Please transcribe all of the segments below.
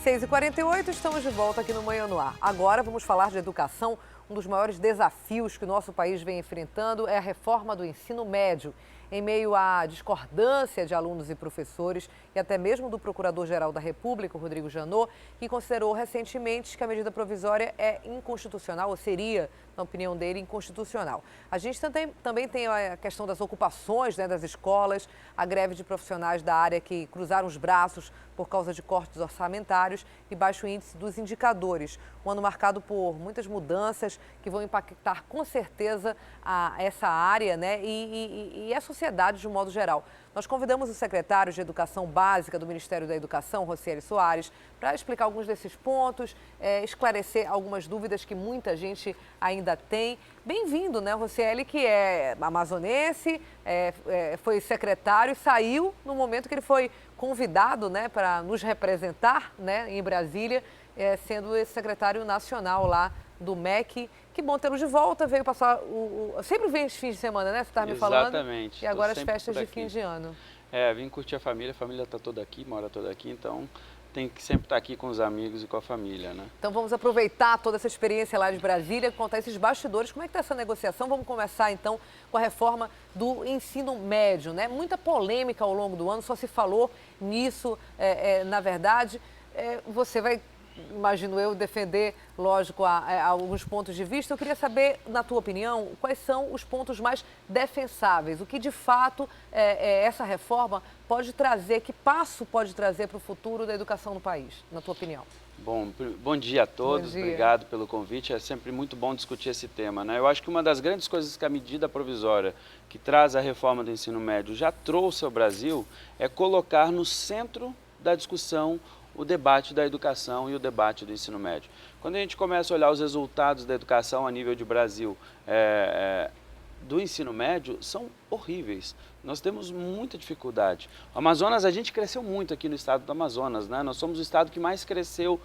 6h48, estamos de volta aqui no Manhã no Ar. Agora vamos falar de educação. Um dos maiores desafios que o nosso país vem enfrentando é a reforma do ensino médio. Em meio à discordância de alunos e professores e até mesmo do Procurador-Geral da República, Rodrigo Janot, que considerou recentemente que a medida provisória é inconstitucional, ou seria, na opinião dele, inconstitucional. A gente também tem a questão das ocupações, das escolas, a greve de profissionais da área que cruzaram os braços por causa de cortes orçamentários e baixo índice dos indicadores. Um ano marcado por muitas mudanças que vão impactar com certeza essa área, e a sociedade de um modo geral. Nós convidamos o secretário de Educação Básica do Ministério da Educação, Rocieli Soares, para explicar alguns desses pontos, esclarecer algumas dúvidas que muita gente ainda tem. Bem-vindo, Rocieli, que é amazonense, foi secretário e saiu no momento que ele foi convidado, para nos representar, em Brasília, sendo esse secretário nacional lá do MEC. Que bom tê-lo de volta, veio passar sempre vem esse fim de semana, você estava me falando? Exatamente. E agora as festas de fim de ano. Vim curtir a família está toda aqui, mora toda aqui, então tem que sempre estar aqui com os amigos e com a família, Então vamos aproveitar toda essa experiência lá de Brasília, contar esses bastidores. Como é que está essa negociação? Vamos começar então com a reforma do ensino médio, Muita polêmica ao longo do ano, só se falou nisso, na verdade. Você vai, imagino eu, defender, lógico, alguns pontos de vista. Eu queria saber, na tua opinião, quais são os pontos mais defensáveis? O que, de fato, essa reforma pode trazer, que passo pode trazer para o futuro da educação no país, na tua opinião? Bom dia a todos, bom dia. Obrigado pelo convite, é sempre muito bom discutir esse tema, Eu acho que uma das grandes coisas que a medida provisória que traz a reforma do ensino médio já trouxe ao Brasil é colocar no centro da discussão o debate da educação e o debate do ensino médio. Quando a gente começa a olhar os resultados da educação a nível de Brasil, do ensino médio, são horríveis. Nós temos muita dificuldade. O Amazonas, a gente cresceu muito aqui no estado do Amazonas, Nós somos o estado que mais cresceu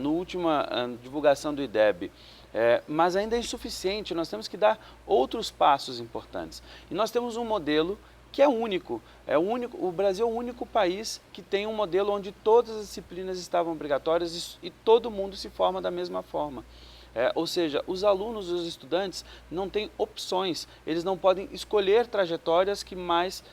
na última divulgação do IDEB. Mas ainda é insuficiente, nós temos que dar outros passos importantes. E nós temos um modelo que é único. O Brasil é o único país que tem um modelo onde todas as disciplinas estavam obrigatórias e todo mundo se forma da mesma forma. Ou seja, os alunos e os estudantes não têm opções, eles não podem escolher trajetórias que mais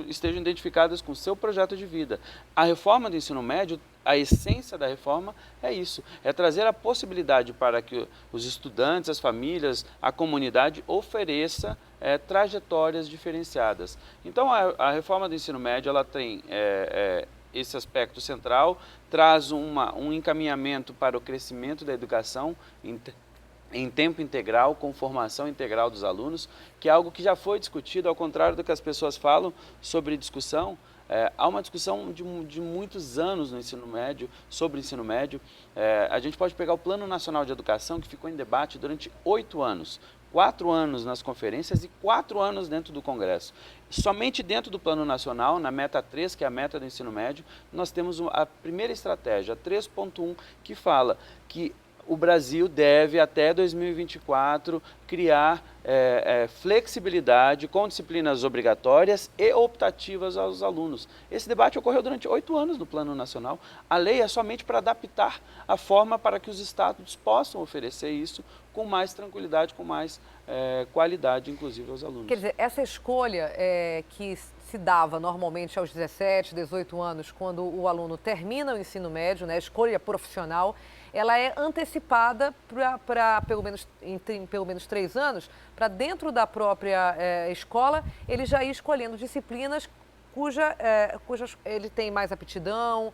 estejam identificadas com o seu projeto de vida. A reforma do ensino médio, a essência da reforma é isso, é trazer a possibilidade para que os estudantes, as famílias, a comunidade ofereça trajetórias diferenciadas. Então a reforma do ensino médio ela tem esse aspecto central, traz um encaminhamento para o crescimento da educação em tempo integral, com formação integral dos alunos, que é algo que já foi discutido, ao contrário do que as pessoas falam sobre discussão. Há uma discussão de muitos anos no ensino médio, sobre o ensino médio. A gente pode pegar o Plano Nacional de Educação, que ficou em debate durante 8 anos. 4 anos nas conferências e 4 anos dentro do Congresso. Somente dentro do Plano Nacional, na meta 3, que é a meta do ensino médio, nós temos a primeira estratégia, a 3.1, que fala que o Brasil deve, até 2024, criar flexibilidade com disciplinas obrigatórias e optativas aos alunos. Esse debate ocorreu durante 8 anos no Plano Nacional. A lei é somente para adaptar a forma para que os estados possam oferecer isso com mais tranquilidade, com mais qualidade, inclusive, aos alunos. Quer dizer, essa escolha que se dava normalmente aos 17, 18 anos, quando o aluno termina o ensino médio, a escolha profissional, ela é antecipada para pelo menos 3 anos, para dentro da própria escola, ele já ir escolhendo disciplinas cujas ele tem mais aptidão,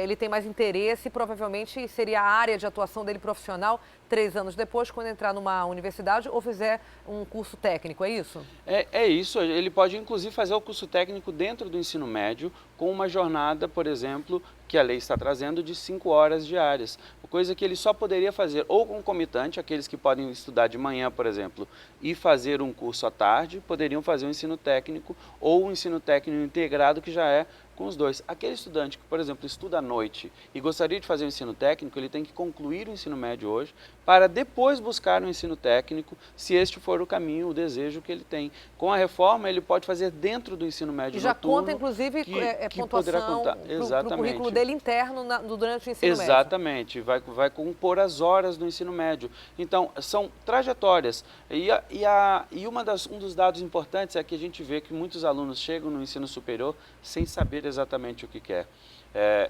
ele tem mais interesse e provavelmente seria a área de atuação dele profissional 3 anos depois, quando entrar numa universidade ou fizer um curso técnico, é isso? É isso, ele pode inclusive fazer o curso técnico dentro do ensino médio com uma jornada, por exemplo, que a lei está trazendo de 5 horas diárias, coisa que ele só poderia fazer ou concomitante, aqueles que podem estudar de manhã, por exemplo, e fazer um curso à tarde, poderiam fazer um ensino técnico ou um ensino técnico integrado, que já é com os dois. Aquele estudante que, por exemplo, estuda à noite e gostaria de fazer o ensino técnico, ele tem que concluir o ensino médio hoje para depois buscar o ensino técnico, se este for o caminho, o desejo que ele tem. Com a reforma, ele pode fazer dentro do ensino médio E já noturno, conta, inclusive, que poderá pontuação contar. para o currículo dele interno durante o ensino médio. Exatamente, vai compor as horas do ensino médio. Então, são trajetórias. E um dos dados importantes é que a gente vê que muitos alunos chegam no ensino superior sem saber exatamente o que quer.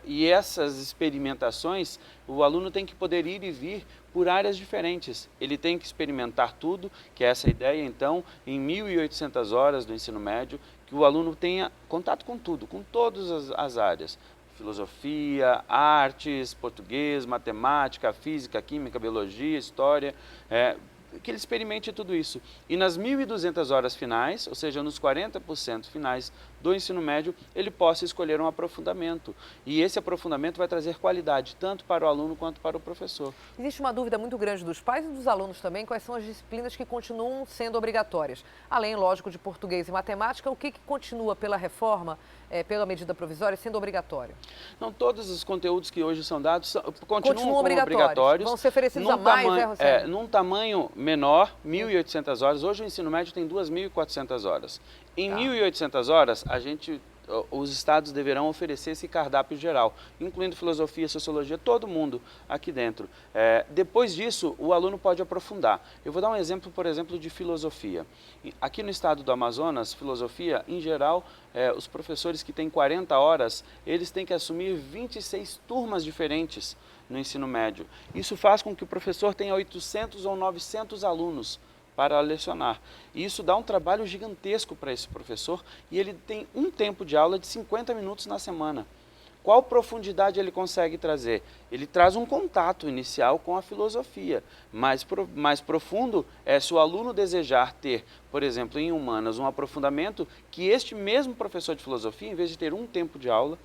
E essas experimentações, o aluno tem que poder ir e vir por áreas diferentes. Ele tem que experimentar tudo, que é essa ideia, então, em 1.800 horas do ensino médio, que o aluno tenha contato com tudo, com todas as áreas. Filosofia, artes, português, matemática, física, química, biologia, história, que ele experimente tudo isso. E nas 1.200 horas finais, ou seja, nos 40% finais do ensino médio, ele possa escolher um aprofundamento. E esse aprofundamento vai trazer qualidade, tanto para o aluno quanto para o professor. Existe uma dúvida muito grande dos pais e dos alunos também, quais são as disciplinas que continuam sendo obrigatórias. Além, lógico, de português e matemática, o que continua pela reforma, pela medida provisória, sendo obrigatório? Não, todos os conteúdos que hoje são dados continuam como obrigatórios. Vão ser oferecidos a mais, num tamanho menor, 1.800 horas. Hoje o ensino médio tem 2.400 horas. Em 1.800 horas, os estados deverão oferecer esse cardápio geral, incluindo filosofia, sociologia, todo mundo aqui dentro. Depois disso, o aluno pode aprofundar. Eu vou dar um exemplo, por exemplo, de filosofia. Aqui no estado do Amazonas, filosofia, em geral, os professores que têm 40 horas, eles têm que assumir 26 turmas diferentes no ensino médio. Isso faz com que o professor tenha 800 ou 900 alunos para lecionar. E isso dá um trabalho gigantesco para esse professor e ele tem um tempo de aula de 50 minutos na semana. Qual profundidade ele consegue trazer? Ele traz um contato inicial com a filosofia. Mais profundo é se o aluno desejar ter, por exemplo, em humanas, um aprofundamento que este mesmo professor de filosofia, em vez de ter um tempo de aula,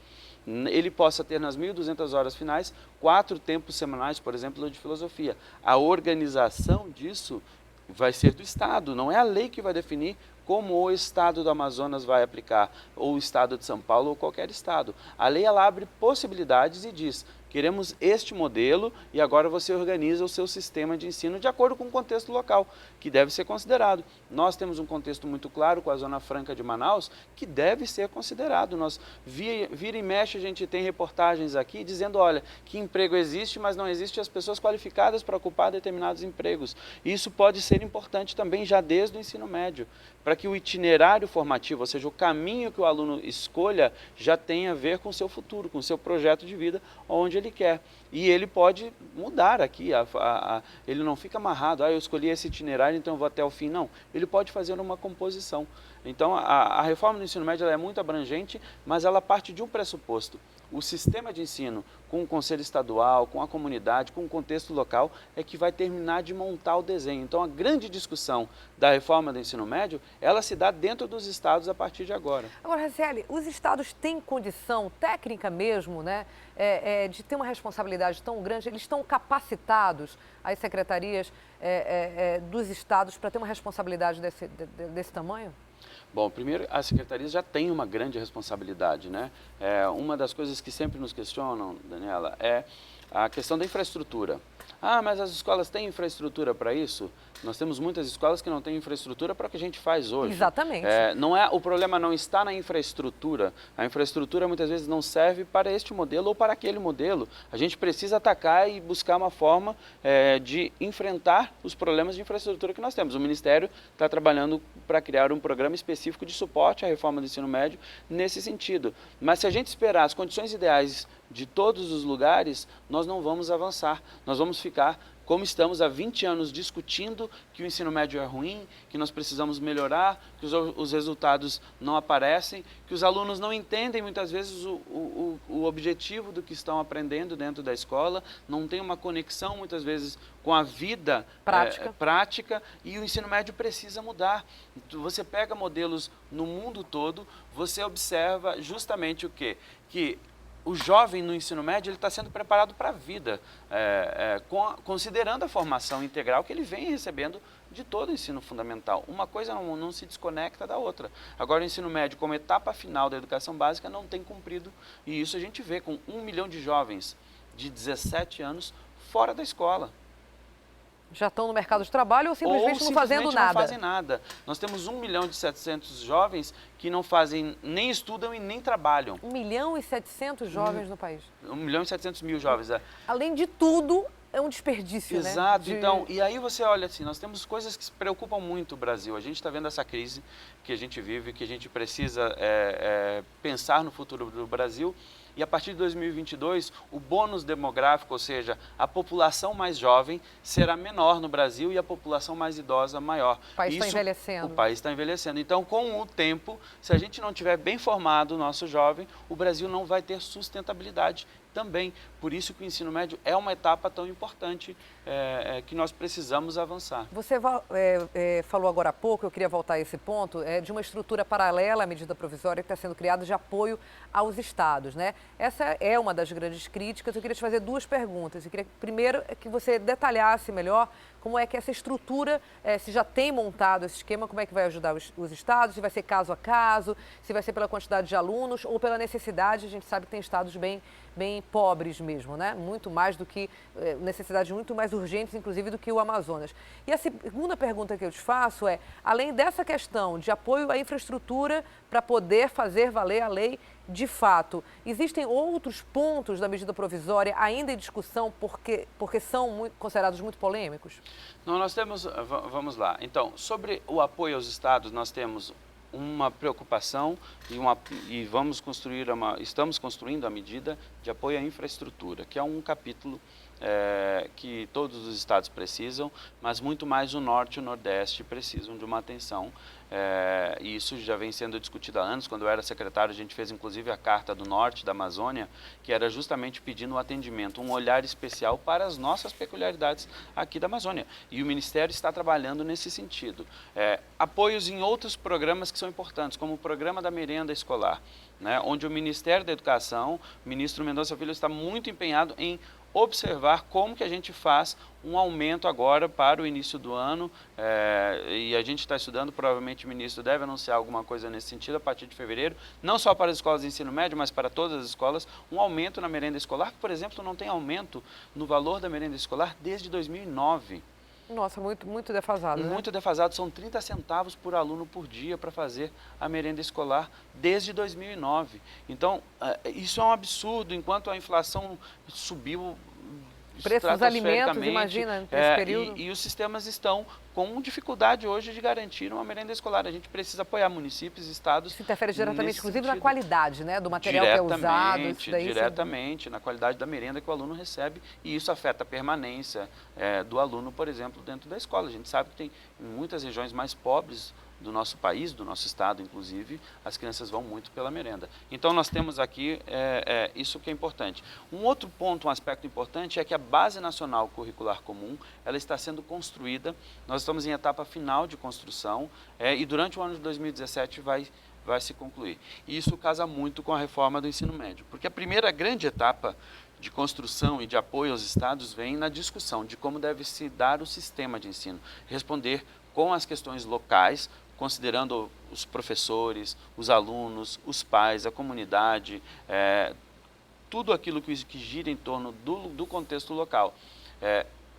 ele possa ter nas 1.200 horas finais 4 tempos semanais, por exemplo, de filosofia. A organização disso vai ser do Estado, não é a lei que vai definir como o Estado do Amazonas vai aplicar, ou o Estado de São Paulo, ou qualquer Estado. A lei ela abre possibilidades e diz, queremos este modelo e agora você organiza o seu sistema de ensino de acordo com o contexto local, que deve ser considerado. Nós temos um contexto muito claro com a Zona Franca de Manaus, que deve ser considerado. Nós, vira e mexe, a gente tem reportagens aqui dizendo, olha, que emprego existe, mas não existe as pessoas qualificadas para ocupar determinados empregos. Isso pode ser importante também já desde o ensino médio, para que o itinerário formativo, ou seja, o caminho que o aluno escolha, já tenha a ver com o seu futuro, com o seu projeto de vida, onde ele quer. E ele pode mudar aqui, ele não fica amarrado, eu escolhi esse itinerário, então eu vou até o fim. Não, ele pode fazer uma composição. Então, a reforma do ensino médio ela é muito abrangente, mas ela parte de um pressuposto. O sistema de ensino, com o conselho estadual, com a comunidade, com o contexto local, é que vai terminar de montar o desenho. Então, a grande discussão da reforma do ensino médio, ela se dá dentro dos estados a partir de agora. Agora, Razieli, os estados têm condição técnica mesmo, né, de ter uma responsabilidade tão grande? Eles estão capacitados, as secretarias dos estados, para ter uma responsabilidade desse tamanho? Bom, primeiro, as secretarias já têm uma grande responsabilidade, né? Uma das coisas que sempre nos questionam, Daniela, é a questão da infraestrutura. Mas as escolas têm infraestrutura para isso? Nós temos muitas escolas que não têm infraestrutura para o que a gente faz hoje. Exatamente. O problema não está na infraestrutura. A infraestrutura muitas vezes não serve para este modelo ou para aquele modelo. A gente precisa atacar e buscar uma forma de enfrentar os problemas de infraestrutura que nós temos. O Ministério está trabalhando para criar um programa específico de suporte à reforma do ensino médio nesse sentido. Mas se a gente esperar as condições ideais de todos os lugares, nós não vamos avançar. Nós vamos ficar como estamos há 20 anos discutindo que o ensino médio é ruim, que nós precisamos melhorar, que os resultados não aparecem, que os alunos não entendem muitas vezes o objetivo do que estão aprendendo dentro da escola, não tem uma conexão muitas vezes com a vida prática e o ensino médio precisa mudar. Você pega modelos no mundo todo, você observa justamente o quê? Que o jovem no ensino médio ele está sendo preparado para a vida, considerando a formação integral que ele vem recebendo de todo o ensino fundamental. Uma coisa não se desconecta da outra. Agora, o ensino médio, como etapa final da educação básica, não tem cumprido, e isso a gente vê com 1 milhão de jovens de 17 anos fora da escola. Já estão no mercado de trabalho ou simplesmente não fazendo nada? Não fazem nada. Nós temos 1.700.000 jovens que não fazem, nem estudam e nem trabalham. 1.700.000 jovens no país. 1.700.000 jovens, é. Além de tudo, é um desperdício, né? Exato, então, e aí você olha assim, nós temos coisas que preocupam muito o Brasil. A gente está vendo essa crise que a gente vive, que a gente precisa pensar no futuro do Brasil. E a partir de 2022, o bônus demográfico, ou seja, a população mais jovem será menor no Brasil e a população mais idosa maior. O país está envelhecendo. O país está envelhecendo. Então, com o tempo, se a gente não tiver bem formado o nosso jovem, o Brasil não vai ter sustentabilidade também. Por isso que o ensino médio é uma etapa tão importante que nós precisamos avançar. Você falou agora há pouco, eu queria voltar a esse ponto, de uma estrutura paralela à medida provisória que está sendo criada de apoio aos estados, né? Essa é uma das grandes críticas. Eu queria te fazer duas perguntas. Eu queria, primeiro, que você detalhasse melhor como é que essa estrutura, se já tem montado esse esquema, como é que vai ajudar os estados, se vai ser caso a caso, se vai ser pela quantidade de alunos ou pela necessidade. A gente sabe que tem estados bem pobres mesmo, né? Muito mais do que, necessidades muito mais urgentes, inclusive, do que o Amazonas. E a segunda pergunta que eu te faço é, além dessa questão de apoio à infraestrutura para poder fazer valer a lei de fato, existem outros pontos da medida provisória ainda em discussão porque são considerados muito polêmicos? Não, nós temos, vamos lá, então, sobre o apoio aos estados, nós temos uma preocupação e estamos construindo a medida de apoio à infraestrutura, que é um capítulo que todos os estados precisam, mas muito mais o norte e o nordeste precisam de uma atenção. E isso já vem sendo discutido há anos. Quando eu era secretário, a gente fez inclusive a Carta do Norte, da Amazônia, que era justamente pedindo um atendimento, um olhar especial para as nossas peculiaridades aqui da Amazônia. E o Ministério está trabalhando nesse sentido. Apoios em outros programas que são importantes, como o Programa da Merenda Escolar, né, onde o Ministério da Educação, o ministro Mendonça Filho, está muito empenhado em observar como que a gente faz um aumento agora para o início do ano, e a gente está estudando, provavelmente o ministro deve anunciar alguma coisa nesse sentido a partir de fevereiro, não só para as escolas de ensino médio, mas para todas as escolas, um aumento na merenda escolar, que, por exemplo, não tem aumento no valor da merenda escolar desde 2009. Nossa, muito defasado, né? Muito defasado, são 30 centavos por aluno por dia para fazer a merenda escolar desde 2009. Então, isso é um absurdo, enquanto a inflação subiu preço dos alimentos, imagina, nesse período. E os sistemas estão com dificuldade hoje de garantir uma merenda escolar. A gente precisa apoiar municípios, estados. Isso interfere diretamente, inclusive, na qualidade, né, do material que é usado. Isso daí, diretamente, na qualidade da merenda que o aluno recebe. E isso afeta a permanência do aluno, por exemplo, dentro da escola. A gente sabe que tem em muitas regiões mais pobres do nosso país, do nosso estado, inclusive, as crianças vão muito pela merenda. Então, nós temos aqui isso que é importante. Um outro ponto, um aspecto importante é que a Base Nacional Curricular Comum, ela está sendo construída, nós estamos em etapa final de construção e durante o ano de 2017 vai se concluir. E isso casa muito com a reforma do ensino médio, porque a primeira grande etapa de construção e de apoio aos estados vem na discussão de como deve se dar o sistema de ensino, responder com as questões locais, considerando os professores, os alunos, os pais, a comunidade, tudo aquilo que gira em torno do contexto local.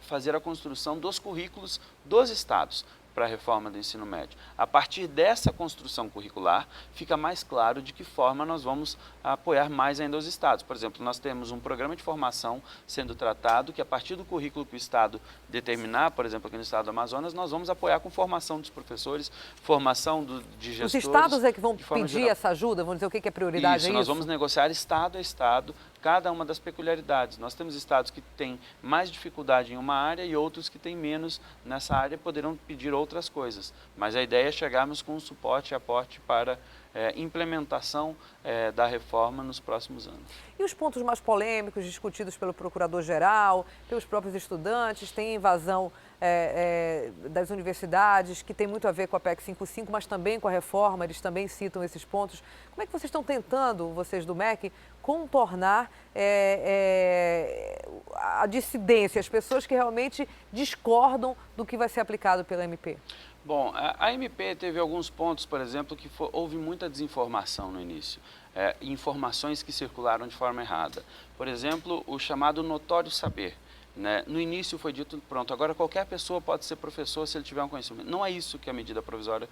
Fazer a construção dos currículos dos estados para a reforma do ensino médio. A partir dessa construção curricular, fica mais claro de que forma nós vamos apoiar mais ainda os estados. Por exemplo, nós temos um programa de formação sendo tratado, que a partir do currículo que o estado determinar, por exemplo, aqui no estado do Amazonas, nós vamos apoiar com formação dos professores, formação de gestores. Os estados é que vão pedir essa ajuda, vão dizer o que é prioridade? Isso, nós vamos negociar estado a estado, cada uma das peculiaridades. Nós temos estados que têm mais dificuldade em uma área e outros que têm menos nessa área, poderão pedir outras coisas. Mas a ideia é chegarmos com suporte e aporte para implementação da reforma nos próximos anos. E os pontos mais polêmicos discutidos pelo Procurador-Geral, pelos próprios estudantes, tem invasão das universidades, que tem muito a ver com a PEC 55, mas também com a reforma, eles também citam esses pontos. Como é que vocês estão tentando, vocês do MEC, contornar a dissidência, as pessoas que realmente discordam do que vai ser aplicado pela MP? Bom, a MP teve alguns pontos, por exemplo, que houve muita desinformação no início, informações que circularam de forma errada. Por exemplo, o chamado notório saber. Né? No início foi dito, pronto, agora qualquer pessoa pode ser professor se ele tiver um conhecimento. Não é isso que a medida provisória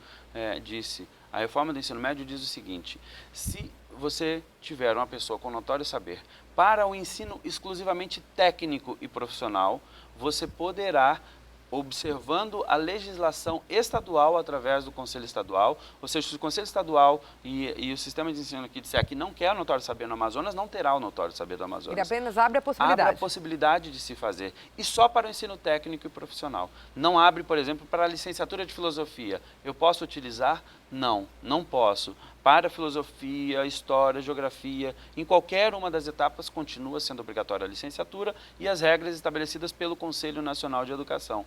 disse. A reforma do ensino médio diz o seguinte: se você tiver uma pessoa com notório saber para o ensino exclusivamente técnico e profissional, você poderá, observando a legislação estadual através do Conselho Estadual, ou seja, se o Conselho Estadual e o sistema de ensino aqui disser que não quer o notório saber no Amazonas, não terá o notório saber do Amazonas. Ele apenas abre a possibilidade. Abre a possibilidade de se fazer. E só para o ensino técnico e profissional. Não abre, por exemplo, para a licenciatura de filosofia. Eu posso utilizar? Não, não posso. Para filosofia, história, geografia, em qualquer uma das etapas continua sendo obrigatória a licenciatura e as regras estabelecidas pelo Conselho Nacional de Educação.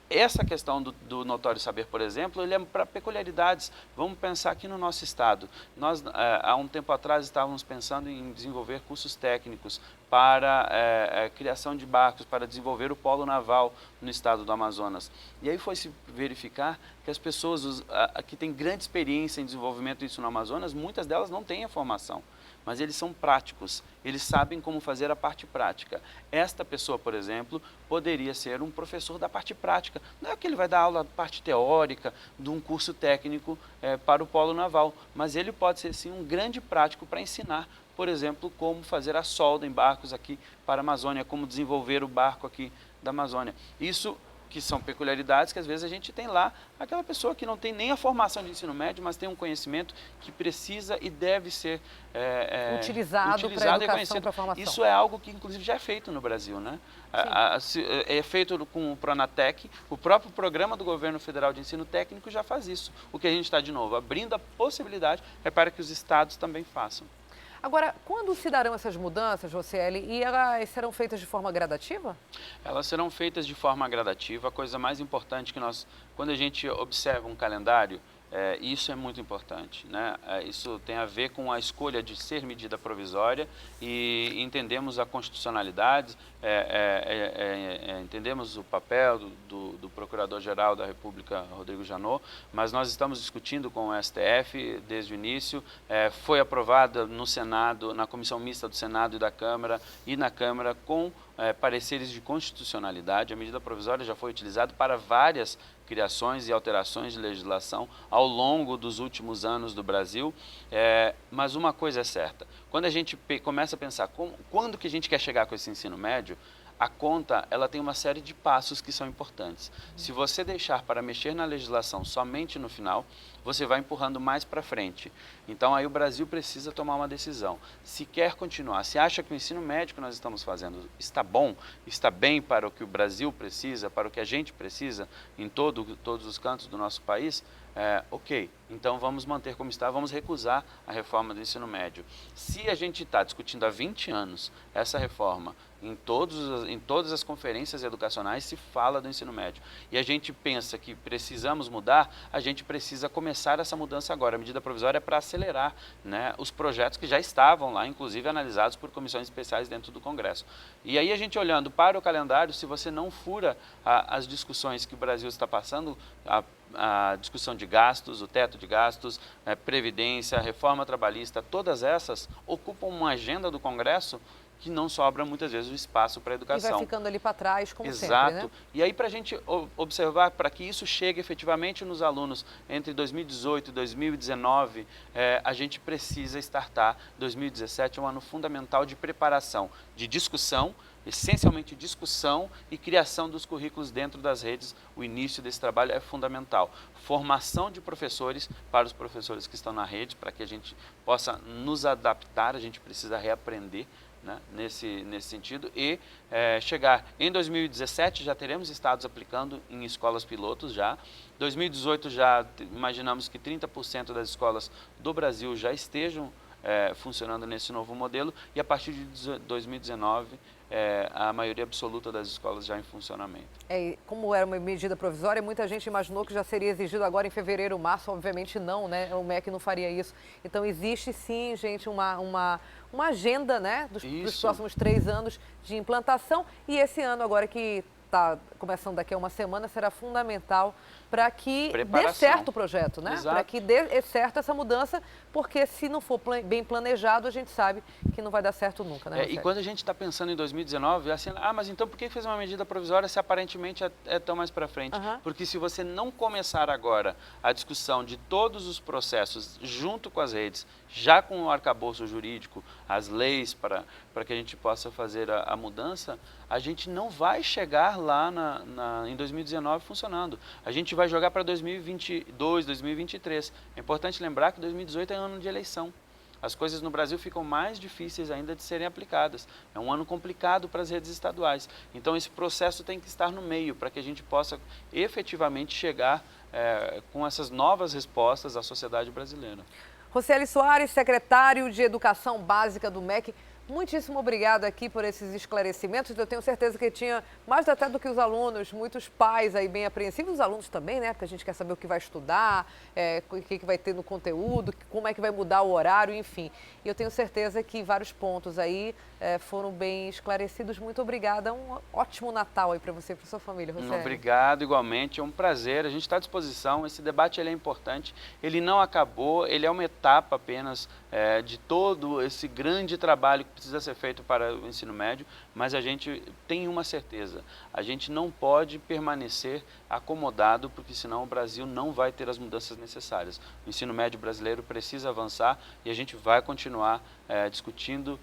Essa questão do notório saber, por exemplo, ele é para peculiaridades. Vamos pensar aqui no nosso estado. Nós, há um tempo atrás, estávamos pensando em desenvolver cursos técnicos para a criação de barcos, para desenvolver o polo naval no estado do Amazonas. E aí foi se verificar que as pessoas que têm grande experiência em desenvolvimento disso no Amazonas, muitas delas não têm a formação, mas eles são práticos, eles sabem como fazer a parte prática. Esta pessoa, por exemplo, poderia ser um professor da parte prática. Não é que ele vai dar aula da parte teórica de um curso técnico para o polo naval, mas ele pode ser sim um grande prático para ensinar, por exemplo, como fazer a solda em barcos aqui para a Amazônia, como desenvolver o barco aqui da Amazônia. Isso que são peculiaridades que às vezes a gente tem lá, aquela pessoa que não tem nem a formação de ensino médio, mas tem um conhecimento que precisa e deve ser utilizado para a educação, para a formação. Isso é algo que inclusive já é feito no Brasil, né? É feito com o Pronatec, o próprio programa do governo federal de ensino técnico já faz isso. O que a gente está, de novo, abrindo a possibilidade é para que os estados também façam. Agora, quando se darão essas mudanças, Rocieli, e elas serão feitas de forma gradativa? Elas serão feitas de forma gradativa. A coisa mais importante que quando a gente observa um calendário, isso é muito importante, né? Isso tem a ver com a escolha de ser medida provisória e entendemos a constitucionalidade, entendemos o papel do Procurador-Geral da República, Rodrigo Janot, mas nós estamos discutindo com o STF desde o início, foi aprovada no Senado, na Comissão Mista do Senado e da Câmara, e na Câmara com pareceres de constitucionalidade. A medida provisória já foi utilizada para várias criações e alterações de legislação ao longo dos últimos anos do Brasil, mas uma coisa é certa, quando a gente começa a pensar quando que a gente quer chegar com esse ensino médio, a conta ela tem uma série de passos que são importantes. Se você deixar para mexer na legislação somente no final, você vai empurrando mais para frente. Então aí o Brasil precisa tomar uma decisão. Se quer continuar, se acha que o ensino médio que nós estamos fazendo está bom, está bem para o que o Brasil precisa, para o que a gente precisa em todos os cantos do nosso país, ok, então vamos manter como está, vamos recusar a reforma do ensino médio. Se a gente está discutindo há 20 anos essa reforma, em todas as conferências educacionais se fala do ensino médio, e a gente pensa que precisamos mudar, a gente precisa começar essa mudança agora. A medida provisória é para acelerar, né, os projetos que já estavam lá, inclusive analisados por comissões especiais dentro do Congresso. E aí a gente olhando para o calendário, se você não fura as discussões que o Brasil está passando, a discussão de gastos, o teto de gastos, previdência, reforma trabalhista, todas essas ocupam uma agenda do Congresso que não sobra muitas vezes o espaço para a educação. E vai ficando ali para trás, como Exato. sempre, né? E aí, para a gente observar, para que isso chegue efetivamente nos alunos entre 2018 e 2019, a gente precisa startar. 2017 é um ano fundamental de preparação, de discussão, essencialmente discussão e criação dos currículos dentro das redes. O início desse trabalho é fundamental. Formação de professores para os professores que estão na rede, para que a gente possa nos adaptar, a gente precisa reaprender, né, nesse sentido, e chegar em 2017, já teremos estados aplicando em escolas pilotos já. 2018 já imaginamos que 30% das escolas do Brasil já estejam funcionando nesse novo modelo, e a partir de 2019 a maioria absoluta das escolas já em funcionamento. Como era uma medida provisória, muita gente imaginou que já seria exigido agora em fevereiro, março, obviamente não, né? O MEC não faria isso. Então existe sim, gente, uma agenda, né, dos próximos 3 anos de implantação, e esse ano agora que está começando daqui a uma semana será fundamental para que dê certo o projeto, né? Para que dê certo essa mudança, porque se não for bem planejado, a gente sabe que não vai dar certo nunca, né? E quando a gente está pensando em 2019, assim, mas então por que fez uma medida provisória se aparentemente é tão mais para frente? Porque se você não começar agora a discussão de todos os processos junto com as redes, já com o arcabouço jurídico, as leis para que a gente possa fazer a mudança, a gente não vai chegar lá em 2019 funcionando. A gente vai jogar para 2022, 2023. É importante lembrar que 2018 é ano de eleição. As coisas no Brasil ficam mais difíceis ainda de serem aplicadas. É um ano complicado para as redes estaduais. Então esse processo tem que estar no meio para que a gente possa efetivamente chegar com essas novas respostas à sociedade brasileira. Rocieli Soares, secretário de Educação Básica do MEC, muitíssimo obrigado aqui por esses esclarecimentos. Eu tenho certeza que tinha, mais até do que os alunos, muitos pais aí bem apreensivos, os alunos também, né? Porque a gente quer saber o que vai estudar, o que vai ter no conteúdo, como é que vai mudar o horário, enfim. E eu tenho certeza que vários pontos aí foram bem esclarecidos. Muito obrigada. Um ótimo Natal aí para você e para sua família, Rocieli. Obrigado, igualmente. É um prazer. A gente está à disposição. Esse debate ele é importante. Ele não acabou, ele é uma etapa apenas de todo esse grande trabalho que precisa ser feito para o ensino médio, mas a gente tem uma certeza, a gente não pode permanecer acomodado, porque senão o Brasil não vai ter as mudanças necessárias. O ensino médio brasileiro precisa avançar e a gente vai continuar discutindo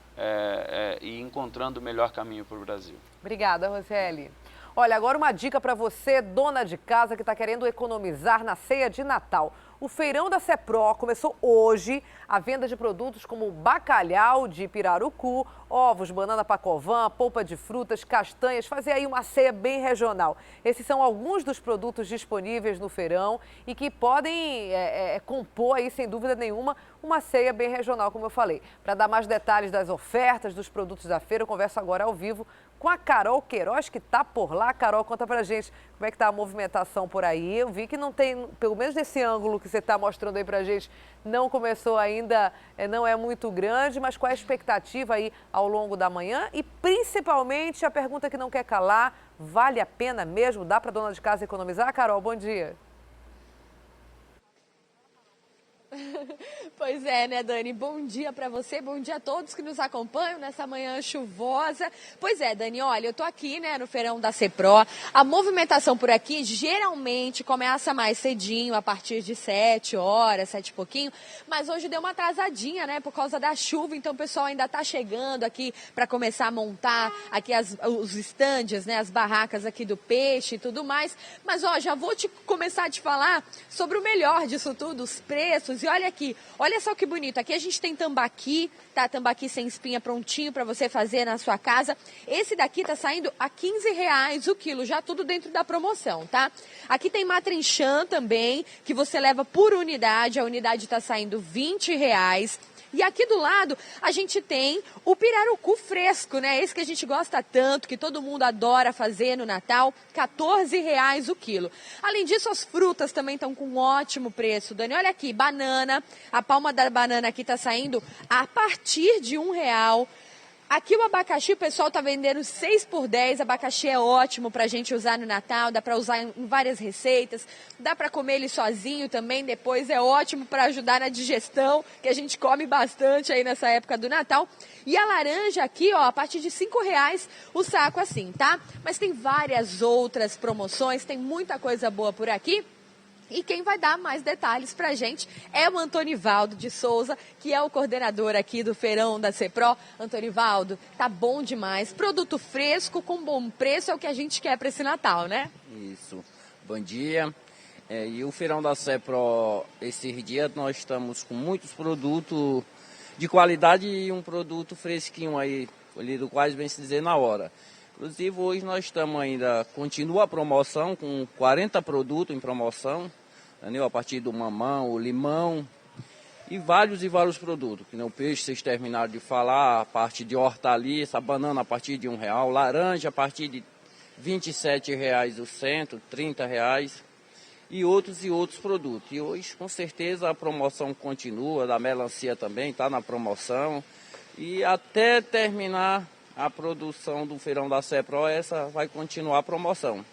e encontrando o melhor caminho para o Brasil. Obrigada, Rocieli. Olha, agora uma dica para você, dona de casa que está querendo economizar na ceia de Natal. O Feirão da Cepro começou hoje a venda de produtos como bacalhau de pirarucu, ovos, banana pacovan, polpa de frutas, castanhas, fazer aí uma ceia bem regional. Esses são alguns dos produtos disponíveis no feirão e que podem compor aí, sem dúvida nenhuma, uma ceia bem regional, como eu falei. Para dar mais detalhes das ofertas dos produtos da feira, eu converso agora ao vivo com a Carol Queiroz, que está por lá. Carol, conta pra gente como é que está a movimentação por aí. Eu vi que não tem, pelo menos desse ângulo que você está mostrando aí pra gente, não começou ainda, não é muito grande, mas qual é a expectativa aí ao longo da manhã? E principalmente a pergunta que não quer calar, vale a pena mesmo? Dá para dona de casa economizar? Carol, bom dia. Pois é, né, Dani? Bom dia para você, bom dia a todos que nos acompanham nessa manhã chuvosa. Pois é, Dani, olha, eu tô aqui, né, no Feirão da Cepro. A movimentação por aqui geralmente começa mais cedinho, a partir de 7 horas, 7 e pouquinho, mas hoje deu uma atrasadinha, né, por causa da chuva, então o pessoal ainda tá chegando aqui para começar a montar aqui os estandes, né, as barracas aqui do peixe e tudo mais. Mas, ó, já vou começar a te falar sobre o melhor disso tudo, os preços. E olha aqui, olha só que bonito, aqui a gente tem tambaqui, tá? Tambaqui sem espinha prontinho para você fazer na sua casa. Esse daqui tá saindo a R$15 o quilo, já tudo dentro da promoção, tá? Aqui tem matrinchã também, que você leva por unidade, a unidade tá saindo R$20. E aqui do lado a gente tem o pirarucu fresco, né? Esse que a gente gosta tanto, que todo mundo adora fazer no Natal, R$14 o quilo. Além disso, as frutas também estão com um ótimo preço, Dani. Olha aqui, banana, a palma da banana aqui tá saindo a partir de R$1. Aqui o abacaxi, o pessoal tá vendendo 6 por 10, abacaxi é ótimo pra gente usar no Natal, dá pra usar em várias receitas, dá pra comer ele sozinho também, depois é ótimo pra ajudar na digestão, que a gente come bastante aí nessa época do Natal. E a laranja aqui, ó, a partir de R$5 o saco assim, tá? Mas tem várias outras promoções, tem muita coisa boa por aqui. E quem vai dar mais detalhes pra gente é o Antonivaldo de Souza, que é o coordenador aqui do Feirão da Cepro. Antonivaldo, tá bom demais. Produto fresco, com bom preço, é o que a gente quer para esse Natal, né? Isso. Bom dia. E o Feirão da Cepro, esses dias nós estamos com muitos produtos de qualidade e um produto fresquinho aí, colhido quase bem se dizer na hora. Inclusive hoje nós estamos ainda, continua a promoção com 40 produtos em promoção, entendeu? A partir do mamão, o limão e vários produtos, que nem o peixe, vocês terminaram de falar, a parte de hortaliça, a banana a partir de R$1, laranja a partir de R$27 o cento, R$30 e outros produtos. E hoje, com certeza, a promoção continua, da melancia também está na promoção, e até terminar a produção do Feirão da Cepro, essa vai continuar a promoção.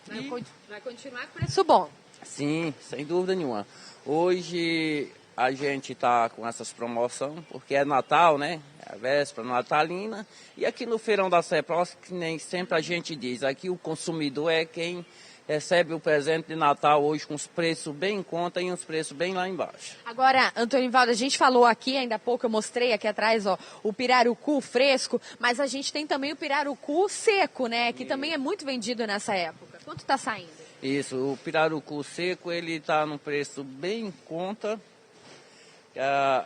Vai continuar com preço bom. Sim, sem dúvida nenhuma. Hoje a gente está com essas promoções, porque é Natal, né? É a véspera natalina. E aqui no Feirão da Cepro, que nem sempre a gente diz, aqui o consumidor é quem recebe o presente de Natal hoje com os preços bem em conta e uns preços bem lá embaixo. Agora, Antonivaldo, a gente falou aqui, ainda há pouco eu mostrei aqui atrás, ó, o pirarucu fresco, mas a gente tem também o pirarucu seco, né? Que também é muito vendido nessa época. Quanto está saindo? Isso, o pirarucu seco, ele está num preço bem em conta. A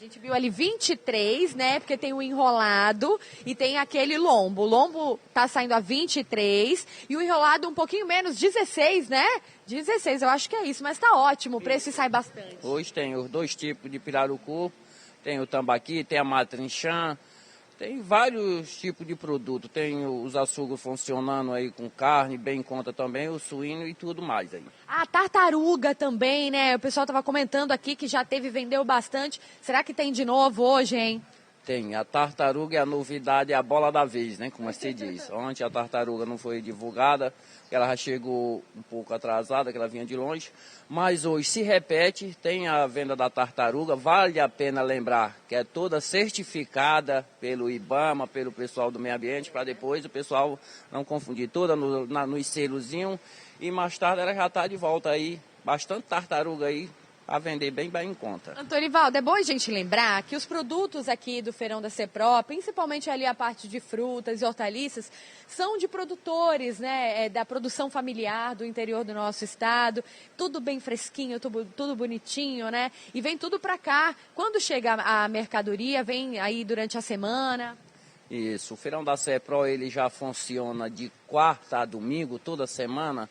gente viu ali 23, né? Porque tem o enrolado e tem aquele lombo. O lombo tá saindo a 23 e o enrolado um pouquinho menos, 16, né? 16, eu acho que é isso, mas tá ótimo, o preço sai bastante. Hoje tem os dois tipos de pirarucu, tem o tambaqui, tem a matrinchã, tem vários tipos de produto. Tem os açúcares funcionando aí com carne, bem em conta também, o suíno e tudo mais aí. A tartaruga também, né? O pessoal tava comentando aqui que já teve, vendeu bastante. Será que tem de novo hoje, hein? Tem. A tartaruga é a novidade, é a bola da vez, né? Como se diz. Ontem a tartaruga não foi divulgada, porque ela já chegou um pouco atrasada, que ela vinha de longe. Mas hoje se repete, tem a venda da tartaruga. Vale a pena lembrar que é toda certificada pelo IBAMA, pelo pessoal do meio ambiente, para depois o pessoal não confundir. Toda nos selozinhos. E mais tarde ela já está de volta aí. Bastante tartaruga aí, a vender bem em conta. Antonivaldo, é bom a gente lembrar que os produtos aqui do Feirão da Cepro, principalmente ali a parte de frutas e hortaliças, são de produtores, né, da produção familiar do interior do nosso estado, tudo bem fresquinho, tudo bonitinho, né, e vem tudo para cá. Quando chega a mercadoria, vem aí durante a semana? Isso, o Feirão da Cepro, ele já funciona de quarta a domingo, toda semana.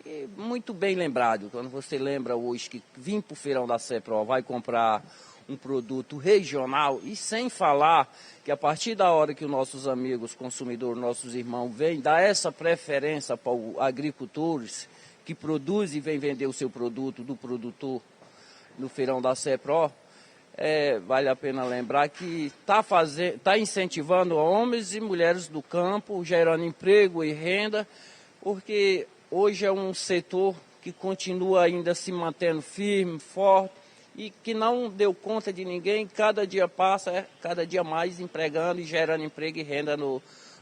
E muito bem lembrado, quando você lembra hoje que vir para o Feirão da Cepro vai comprar um produto regional, e sem falar que a partir da hora que os nossos amigos consumidores, nossos irmãos, vêm dar essa preferência para os agricultores que produzem e vêm vender o seu produto do produtor no Feirão da Cepro, vale a pena lembrar que está incentivando homens e mulheres do campo, gerando emprego e renda, porque hoje é um setor que continua ainda se mantendo firme, forte e que não deu conta de ninguém. Cada dia passa, cada dia mais empregando e gerando emprego e renda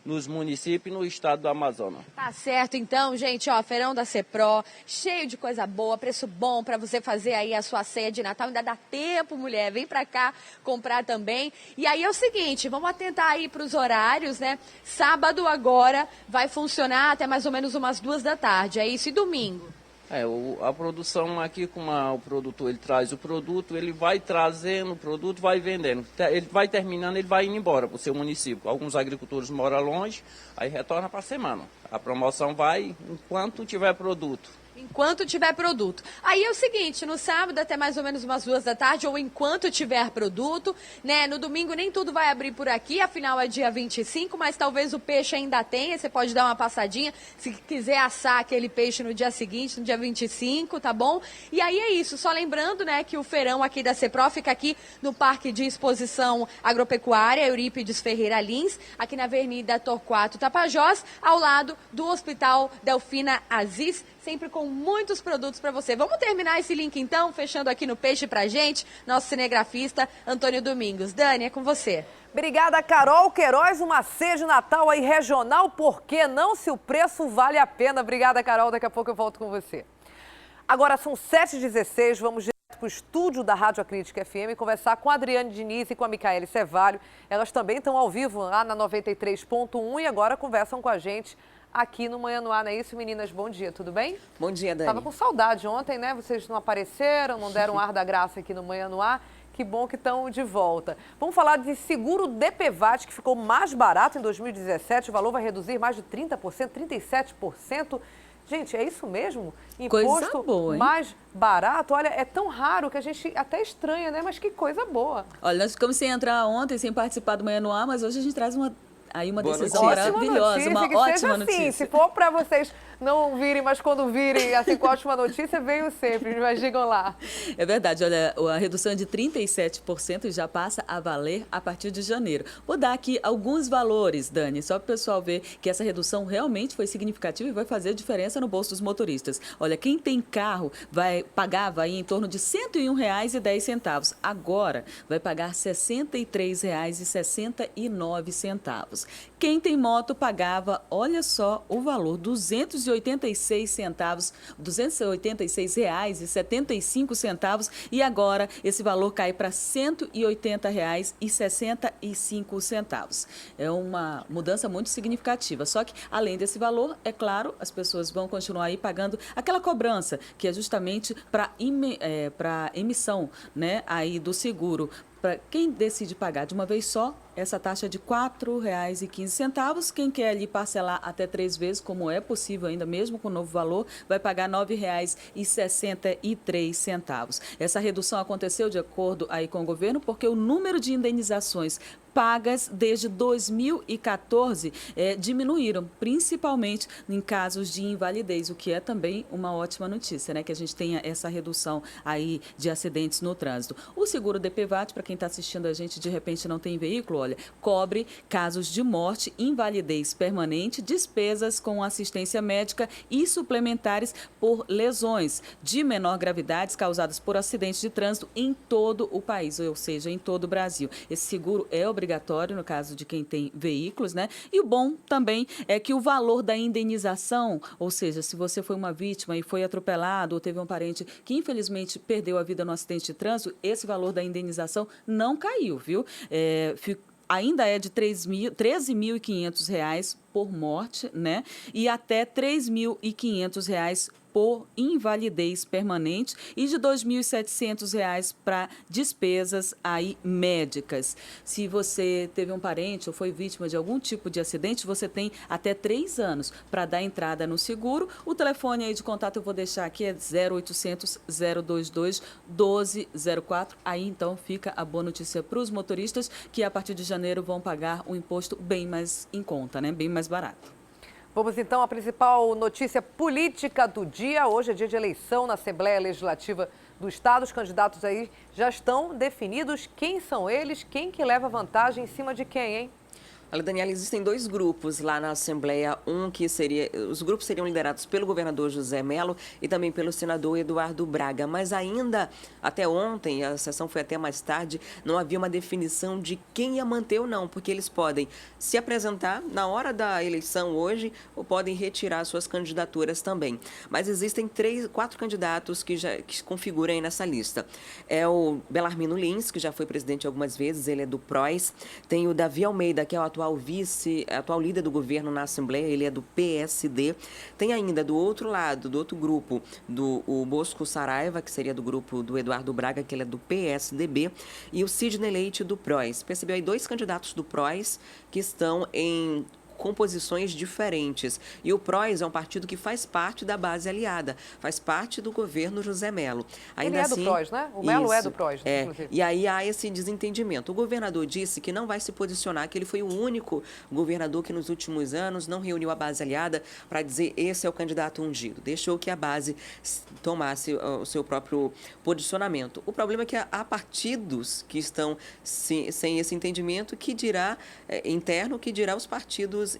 nos municípios e no estado do Amazonas. Tá certo, então, gente, ó, Feirão da Cepro, cheio de coisa boa, preço bom para você fazer aí a sua ceia de Natal. Ainda dá tempo, mulher, vem pra cá comprar também. E aí é o seguinte, vamos atentar aí pros horários, né? Sábado agora vai funcionar até mais ou menos umas 2 da tarde, é isso? E domingo? A produção aqui, como o produtor ele traz o produto, ele vai trazendo o produto, vai vendendo. Ele vai terminando, ele vai indo embora para o seu município. Alguns agricultores moram longe, aí retorna para a semana. A promoção vai enquanto tiver produto. Enquanto tiver produto. Aí é o seguinte, no sábado até mais ou menos umas 2 da tarde, ou enquanto tiver produto, né? No domingo nem tudo vai abrir por aqui, afinal é dia 25, mas talvez o peixe ainda tenha, você pode dar uma passadinha, se quiser assar aquele peixe no dia seguinte, no dia 25, tá bom? E aí é isso, só lembrando, né, que o feirão aqui da Cepro fica aqui no Parque de Exposição Agropecuária Eurípides Ferreira Lins, aqui na Avenida Torquato Tapajós, ao lado do Hospital Delfina Aziz, sempre com muitos produtos para você. Vamos terminar esse link então, fechando aqui no peixe pra gente, nosso cinegrafista Antônio Domingos. Dani, é com você. Obrigada, Carol Queiroz, uma ceia de Natal aí regional, por que não, se o preço vale a pena? Obrigada, Carol, daqui a pouco eu volto com você. Agora são 7h16, vamos direto para o estúdio da Rádio Acrítica FM conversar com a Adriane Diniz e com a Micaele Cevalho. Elas também estão ao vivo lá na 93.1 e agora conversam com a gente aqui no Manhã no Ar, não é isso, meninas? Bom dia, tudo bem? Bom dia, Dani. Tava com saudade ontem, né? Vocês não apareceram, não deram ar da graça aqui no Manhã no Ar. Que bom que estão de volta. Vamos falar de seguro DPVAT, que ficou mais barato em 2017. O valor vai reduzir mais de 30%, 37%. Gente, é isso mesmo? Coisa Imposto boa, hein? mais barato? Olha, é tão raro que a gente até estranha, né? Mas que coisa boa. Olha, nós ficamos sem entrar ontem, sem participar do Manhã no Ar, mas hoje a gente traz uma Boa decisão notícia. maravilhosa, uma que ótima seja notícia. assim. Se for para vocês não virem, mas quando virem, assim, com ótima notícia, venham sempre, mas digam lá. É verdade, olha, a redução é de 37% já passa a valer a partir de janeiro. Vou dar aqui alguns valores, Dani, só para o pessoal ver que essa redução realmente foi significativa e vai fazer diferença no bolso dos motoristas. Olha, quem tem carro pagava aí em torno de R$ 101,10. Agora vai pagar R$ 63,69. Quem tem moto pagava, olha só, o valor, R$ 286,75 e agora esse valor cai para R$ 180,65. É uma mudança muito significativa. Só que, além desse valor, é claro, as pessoas vão continuar aí pagando aquela cobrança, que é justamente para emissão, né, aí do seguro. Para quem decide pagar de uma vez só, essa taxa é de R$ 4,15. Quem quer ali parcelar até 3 vezes, como é possível ainda mesmo com o novo valor, vai pagar R$ 9,63. Essa redução aconteceu de acordo aí com o governo, porque o número de indenizações pagas desde 2014 diminuíram, principalmente em casos de invalidez, o que é também uma ótima notícia, né? Que a gente tenha essa redução aí de acidentes no trânsito. O seguro DPVAT, para quem está assistindo a gente de repente não tem veículo, olha, cobre casos de morte, invalidez permanente, despesas com assistência médica e suplementares por lesões de menor gravidade causadas por acidentes de trânsito em todo o país, ou seja, em todo o Brasil. Esse seguro é obrigatório no caso de quem tem veículos, né? E o bom também é que o valor da indenização, ou seja, se você foi uma vítima e foi atropelado ou teve um parente que infelizmente perdeu a vida no acidente de trânsito, esse valor da indenização não caiu, viu? Ainda é de R$ 13.500 por morte, né? E até R$ 3.500 por invalidez permanente e de R$ 2.700 para despesas aí médicas. Se você teve um parente ou foi vítima de algum tipo de acidente, você tem até 3 anos para dar entrada no seguro. O telefone aí de contato eu vou deixar aqui, é 0800 022 1204. Aí então fica a boa notícia para os motoristas que a partir de janeiro vão pagar um imposto bem mais em conta, né? Bem mais barato. Vamos então à principal notícia política do dia. Hoje é dia de eleição na Assembleia Legislativa do Estado. Os candidatos aí já estão definidos. Quem são eles? Quem que leva vantagem em cima de quem, hein? Olha, Daniela, existem 2 grupos lá na Assembleia. Os grupos seriam liderados pelo governador José Mello e também pelo senador Eduardo Braga. Mas ainda, até ontem, a sessão foi até mais tarde, não havia uma definição de quem ia manter ou não, porque eles podem se apresentar na hora da eleição hoje ou podem retirar suas candidaturas também. Mas existem 4 candidatos que configuram aí nessa lista. É o Belarmino Lins, que já foi presidente algumas vezes, ele é do PROS. Tem o Davi Almeida, que é o atual líder do governo na Assembleia, ele é do PSD. Tem ainda do outro lado, do outro grupo, o Bosco Saraiva, que seria do grupo do Eduardo Braga, que ele é do PSDB, e o Sidney Leite do PROS. Percebeu aí 2 candidatos do PROS que estão em composições diferentes. E o PROS é um partido que faz parte da base aliada, faz parte do governo José Mello. Ele é do PROS, né? O Mello é do PROS, inclusive. E aí há esse desentendimento. O governador disse que não vai se posicionar, que ele foi o único governador que nos últimos anos não reuniu a base aliada para dizer esse é o candidato ungido. Deixou que a base tomasse o seu próprio posicionamento. O problema é que há partidos que estão sem esse entendimento interno, que dirá os partidos